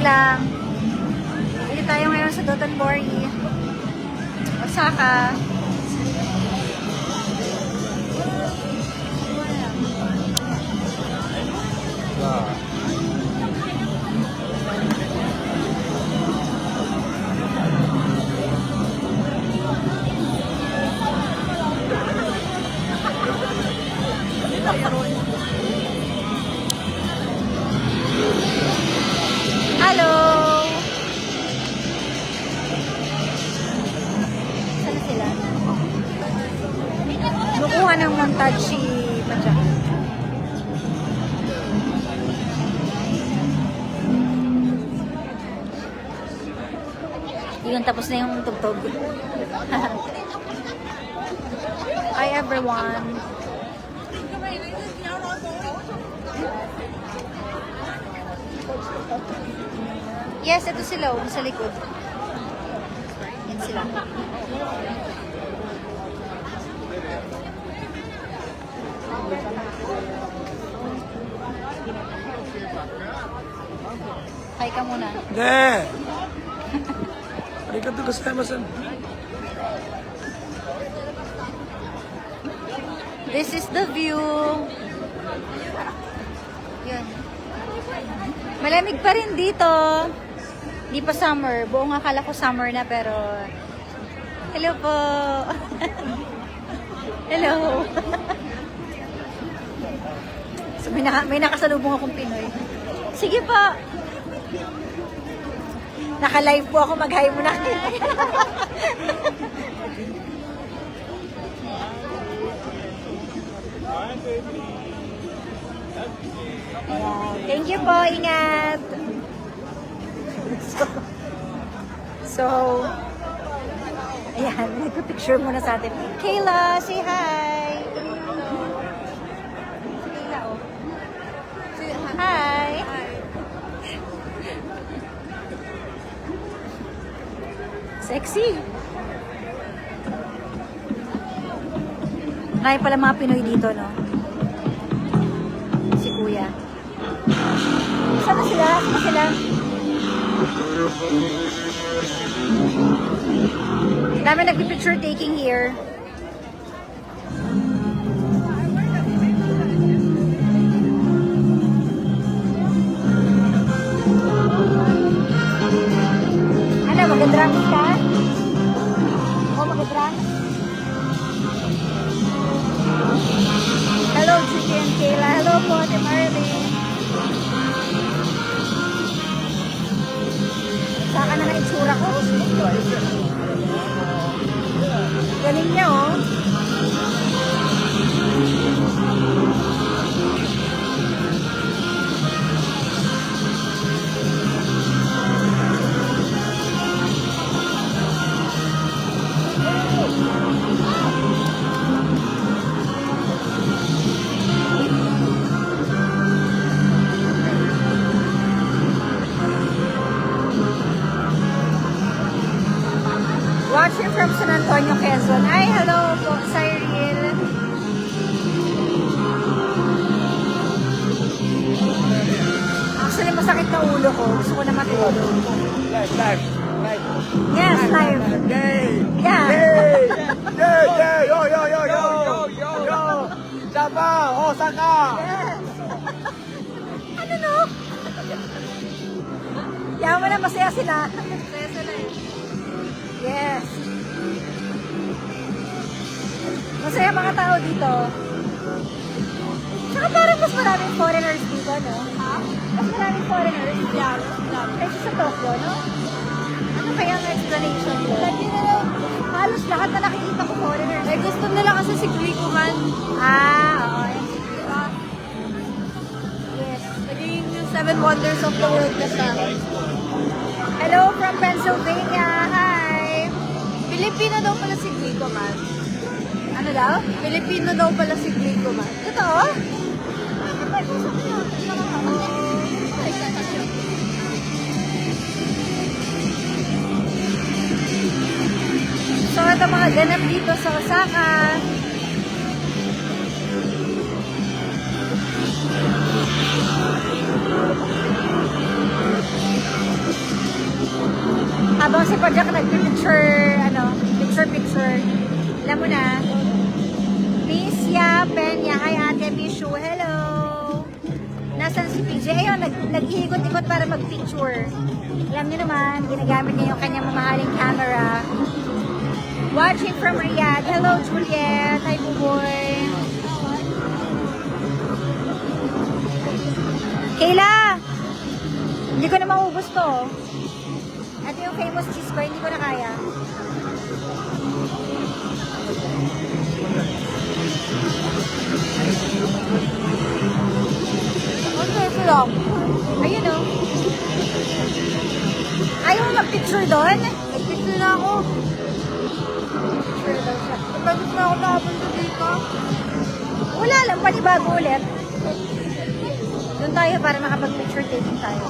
lang. Dito tayo ngayon sa Dotonbori, Osaka. Hello! Saan sila? Nakuha ng montage si Matcha. Yun, tapos na yung tugtog. Hi everyone! Yes, ito sila, sa likod. Yan sila. Hi ka muna. 네. 아리가또 고자이마스. This is the view. Yun. Malamig pa rin dito. Di pa summer. Buong akala ko summer na pero... Hello po. Hello. So, may nakasalubong akong Pinoy. Sige po. Naka-live po ako. Mag-hi muna kayo. Ayan. Thank you po. Ingat. So, ayan. Nagpipicture muna sa atin. Kayla, say hi. Kayla, oh. Hi. Sexy. Marami pala mga Pinoy dito, no? Si Kuya. Saan na sila? Saan na sila? Dami nagpipicture taking here. Ano, mag-drums ka? O, mag-drums? Hello, Judy and Kayla. Hello po, Ate Marley. Saka na ng itsura ko. Galing niya, oh. Watching from San Antonio, Quezon. Ay, hello po, Cyril. Actually, masakit na ulo ko. Gusto ko na matulog. Live. Yes, live. Yay! Yeah. Yay! Yo! Japan, Osaka. Yes. Ano no? Yaman na, masaya sila. Masaya sila eh. Yes. Masaya mga tao dito. Saka parang mas maraming foreigners dito, no? Ha? Mas maraming foreigners. Yeah. Kasi sa Tokyo, no? Ano kaya ang explanation ko? Lagi na lang. Halos lahat na nakikita ko foreigners. Eh, gusto nila kasi si Greco man. Oo. Diba? Yes. Naging yung 7 Wonders of the World na siya. Hello from Pennsylvania. Hi. Pilipino daw pala si Greco man. Ano daw? Pilipino daw pala si Greco man. Totoo? So, ito mga ganap dito sa Osaka. Habang si Pajak nag-picture, picture. Alam mo na. Misya Peña. Hi, Ate Mishu. Hello. Nasaan si PJ? Ayun, nag-iikot-ikot para mag-picture. Alam niyo naman, ginagamit niya yung kanyang mamahaling camera. Watching from Riyadh. Hello, Juliet. Hi, Buboy. Kayla! Hindi ko na maubos to. Ito yung famous cheese ko, hindi ko na kaya. Okay, ito lang. Ayun o. Ayaw mo mag-picture doon? Nag-picture na ako. Picture daw siya. Tapos na ako nakapunta dito. Wala lang, panibago ulit. Doon tayo para makapag-picture taking tayo.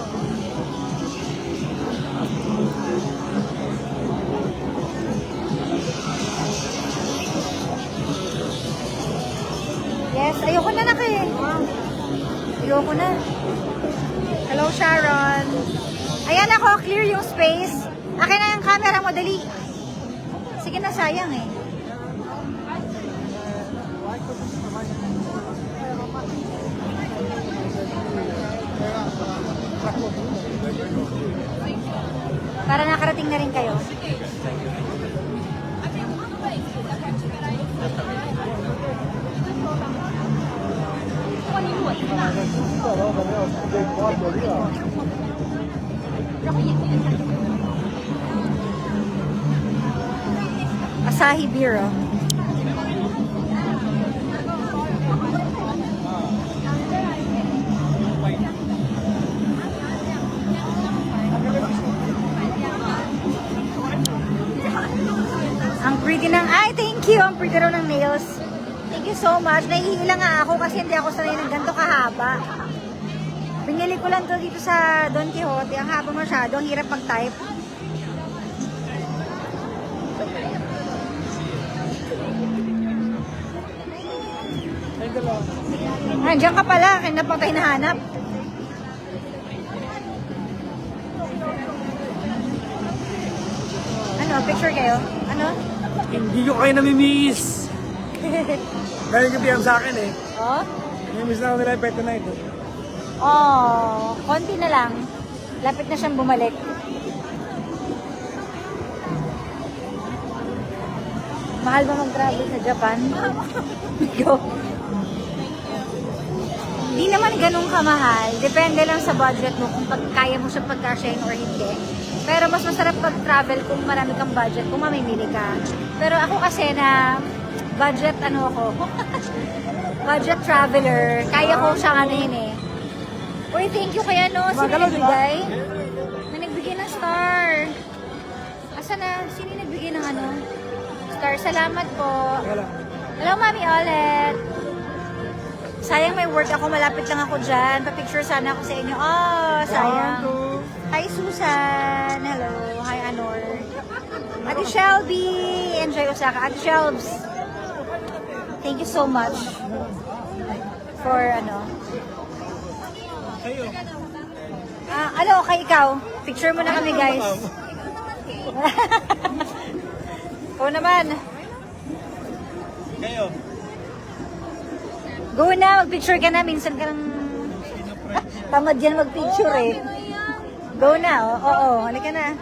Yes, ayoko na Ayoko na. Hello, Sharon. Ayan ako, clear yung space. Akin na yung camera mo, dali. Sige na, sayang eh. Para nakarating na rin kayo. Asahi beer, oh. Ang pretty ng, thank you, ang pretty raw ng nails. Thank you so much. Nahihila nga ako kasi hindi ako sanay ng ganito kahaba. Binili ko lang to dito sa Don Quixote. Ang haba masyado, ang hirap mag-type. Andiyan ka pala, kaya pa tayo nahanap. Ano, picture kayo? Ano? Hindi ko kayo namimiss. Galing yung PM sa akin eh. Oh? Namimiss na ako nila yung Pet Tonight eh. Oh, konti na lang. Lapit na siyang bumalik. Mahal ba mag-travel sa Japan? Go. Hindi naman ganun kamahal. Depende lang sa budget mo kung kaya mo siya pagkasyahin or hindi. Pero mas masarap pag-travel kung marami kang budget, kung mamimili ka. Pero ako kasi na budget budget traveler, kaya ko siyang anuhin eh. Uy, thank you kaya no, sino nagbigay? May nagbigay ng star. Asa na? Sino nagbigay ng star? Salamat po. Hello, Mami Olet. Sayang may work ako, malapit lang ako dyan. Pa-picture sana ako sa inyo. Oh, sayang. Hi, Susan. Hello. Hi, Anor. Ate Shelby. Enjoy Osaka. Ate Shelbs. Thank you so much for kay ikaw. Picture mo na kami, guys. Oo naman. Kayo? Go na, mag-picture ka na. Minsan ka lang tamad yan mag-picture eh. Go na, oo, halika na.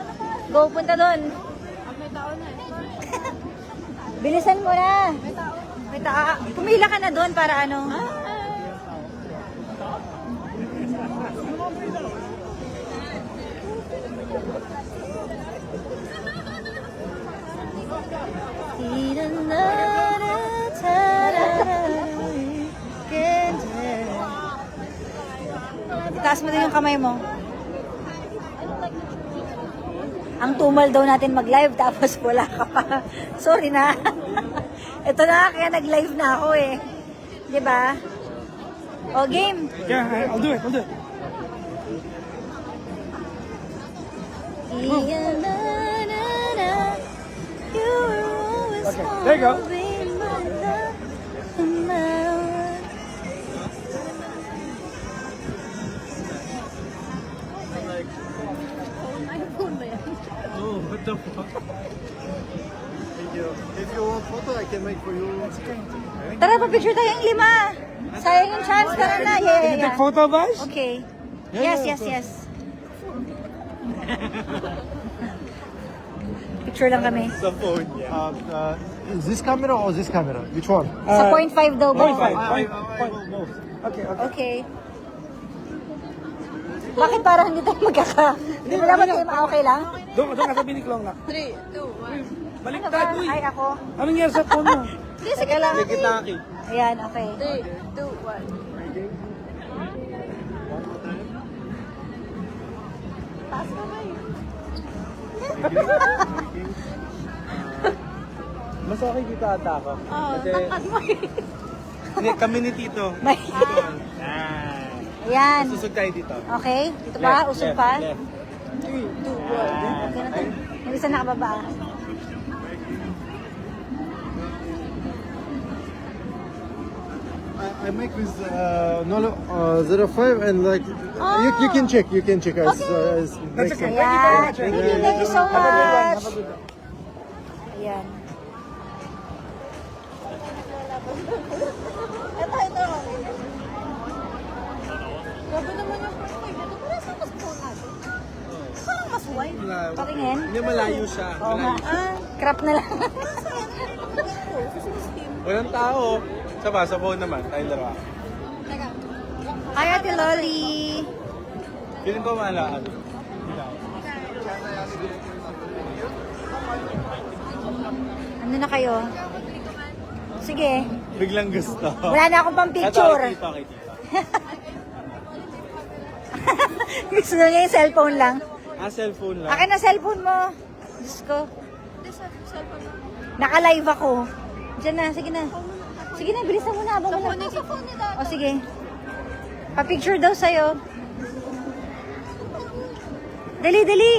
Go, punta doon. May tao na eh. Bilisan mo na. May tao. Pumila ka na doon para Itaas mo din yung kamay mo. Ang tumal daw natin mag-live tapos wala ka pa. Sorry na. Ito na, kaya nag-live na ako eh. Diba? O, game. Yeah, I'll do it. Okay, there you go. the fuck? Thank you. If you want photo, I can make for you. Tara, pa-picture tayong 5. Sayang yung chance. Tara na. Yeah, Can you take yeah. photo, Bash? Okay. Yeah, Yes, yeah, yes, yes. Picture lang kami. Sa phone niya. Is this camera or this camera? Which one? Sa 0.5 daw ba? 0.5. I will both. Okay, okay. Okay. Bakit parang hindi tayo magkaka... Hindi mo naman kayo okay lang? Doon ka sa biniklong na. 3, 2, 1. Baliktad, uy. Ay, ako. Anong nangyari sa phone mo? Hindi, sige lang. Tiki-taki. Ayan, okay. 3, 2, 1. Taas mo ba yun? Mas okay kita ata ako. Oo, Kasi, tangkad mo eh. hindi, kami ni Tito. May- Ah. Ayan. Susog tayo dito. Okay, dito ba? Left, Usog left, pa? left. 3, 2, 1. Okay na to. Yung isa nakababa. I make with Nolo 05 and like you can check. You can check as That's next okay. one. Ayan. Thank Thank you so Have a good one. much. Have a good one. Ayan. Ito. Grabe naman yung first time. Ito pala sa mas phone natin. Parang mas wide. Pakingin. Hindi, malayo siya. Oo nga. Malayo. Crap na lang. Walang tao. Sa phone naman. Tayo dalawa. Hi, Ate Loli. Feeling ko malaan. Ano na kayo? Sige. Biglang gusto. Wala na akong pang Ito, picture. kay Tito, kay Tito. Gusto na niya yung cellphone lang. Ah, cellphone lang. Akin na cellphone mo. Diyos ko. Naka-live ako. Diyan na, sige na. Sige na, bilisan mo na. Habang wala. O sige. Pa-picture daw sa'yo. Dali, dali.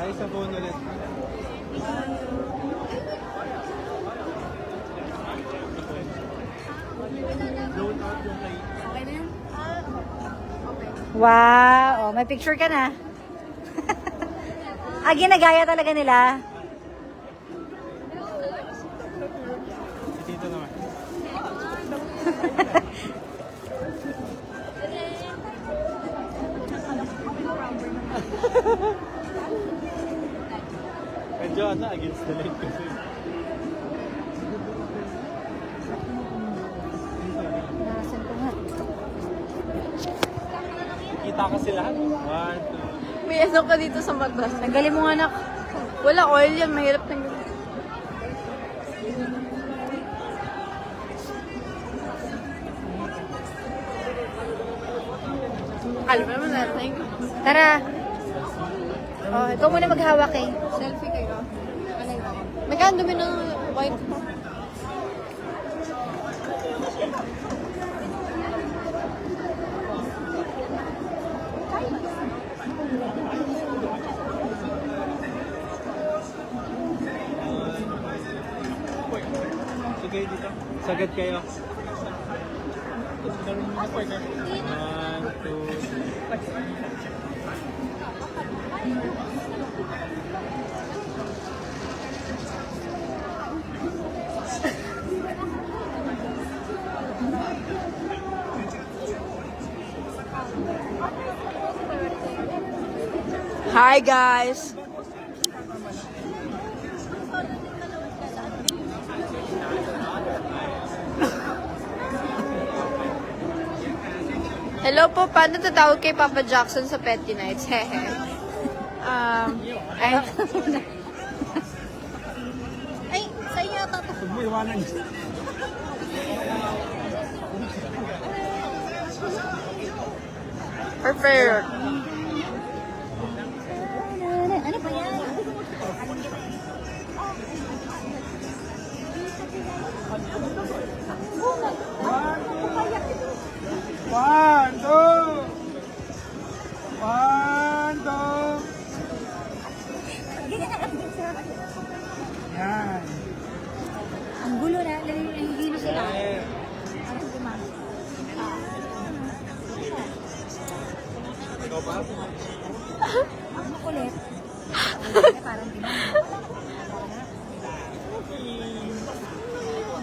Ay, sa phone ulit. Wow. Oh, may picture ka na. Ginagaya talaga nila. Si Tito naman. Medyo against the light kasi. Nasaan ko nga? Kita kasi lahat. 1, 2. May ano ka dito sa mata. Tanggalin mo nga, anak. Wala oil yan. Mahirap tanggalin. Alam mo naman natin. Tara. Oh, ikaw muna maghawak eh. Selfie kayo. Magkano dumi ng white ko? Sige dito. Sagad kayo. 1, 2. Hi guys! Hello po, paano tatawag kay Papa Jackson sa Petty Nights? Hehe. Ay, Ay, sa inyo ito. Huwag mo iwanan niya. prefer. Ano ba yan? One, two. One, two. Yan. Ang gulo na, nahihilo sila. Eh, Parang gumas. Ang kulit. Parang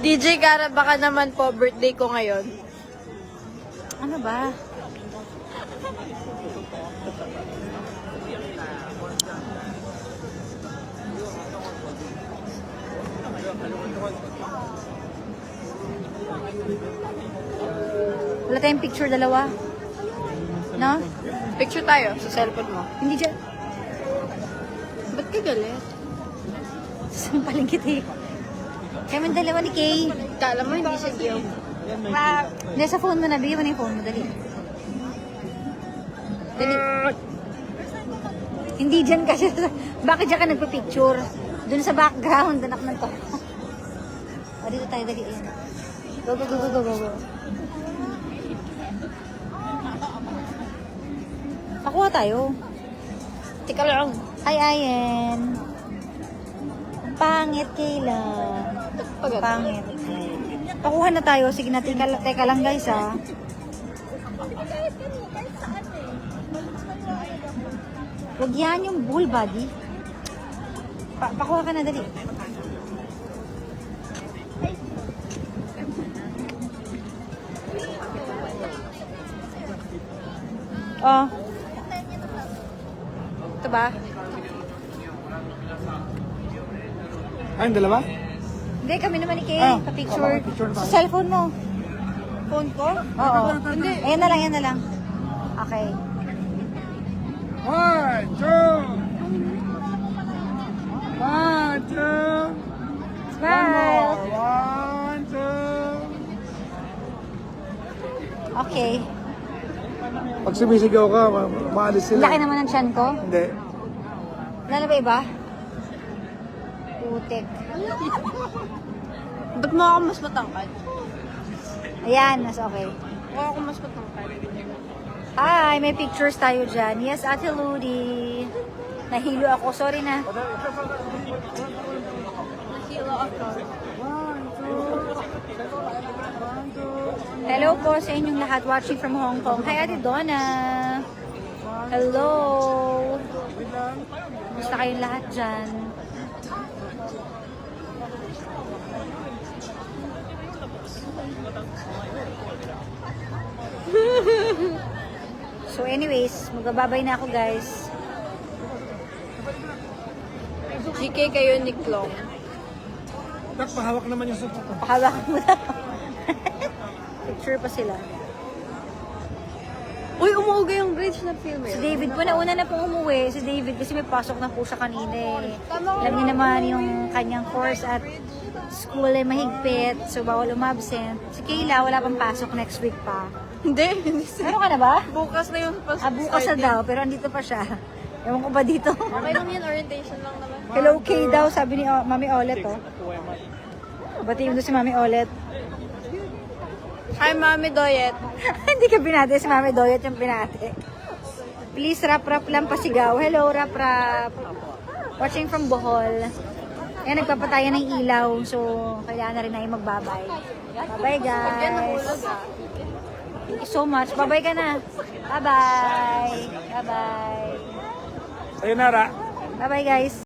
DJ Cara, baka naman po birthday ko ngayon. ano ba? Wala tayong picture dalawa. No? Picture tayo sa cellphone mo. Hindi dyan. Ba't ka galit? Sampaling kita eh. Kaya man dalawa ni Kay. Kala mo hindi siya gay. Hindi, sa phone mo na. Bigyan mo na yung phone mo. Dali. Dali. Hindi dyan kasi. Bakit dyan ka nagpa-picture? Doon sa background, anak ng to. O, dito tayo. Dali. Ayan. Go, go, go, go, go, go. Pakuha tayo. Tika lang. Ay, Ayen. Ang pangit, Kayla. Ang pangit. Pakuha na tayo. Sige na, teka lang guys ha. Huwag yan yung bull body. Pakuha ka na, dali. Oh. Ito ba? Ay, yung dalawa? Hindi, kami naman ni Kay. Ah, Pa-picture. picture na Sa tayo. cellphone mo. Phone ko? Oo. Hindi. Ayan na lang, ayan na lang. Okay. 1, 2. 1, 2. Smile. 1, 2. Okay. Pag sumisigaw ka, maalis sila. Laki naman ng tiyan ko. Hindi. Wala na ba iba? Putik. Ba't mo ako mas matangkad? Ayan, mas okay. Ako ako mas matangkad. Hi, may pictures tayo dyan. Yes, Ate Ludi. Nahilo ako. Sorry na. Nahilo ako. Hello po sa inyong lahat watching from Hong Kong. Hi, Ate Donna. Hello. Kumusta kayong lahat dyan? So anyways, magbababay na ako guys. GK kayo ni Klong. Tak, pahawak naman yung supo ko. Pahawakan mo na. Picture pa sila. Uy, umuuga yung bridge na film Si eh. David po, nauna na pong umuwi. Si David kasi may pasok na po siya kanina eh. Alam niyo naman yung kanyang course at school ay mahigpit. So bawal umabsent. Si Kayla, wala pang pasok next week pa. Hindi, hindi siya. Ano ka na ba? Bukas na yung pas. Bukas na daw, pero andito pa siya. Ewan ko ba dito? Okay lang yun, orientation lang naman. Hello Kay daw, sabi ni Mami Olet oh. Batiin mo doon si Mami Olet. Hi, Mami Doyet. Hindi ka binate, si Mami Doyet yung binate. Please, rap-rap lang pasigaw. Hello, rap-rap. Watching from Bohol. Ayan, nagpapatayan ng ilaw. So, kailangan na rin na yung magbabay. Bye-bye, Yan, guys. nahulog ah. Thank you so much. Bye-bye ka na. Bye-bye. Bye-bye. Sayonara. Bye-bye, guys.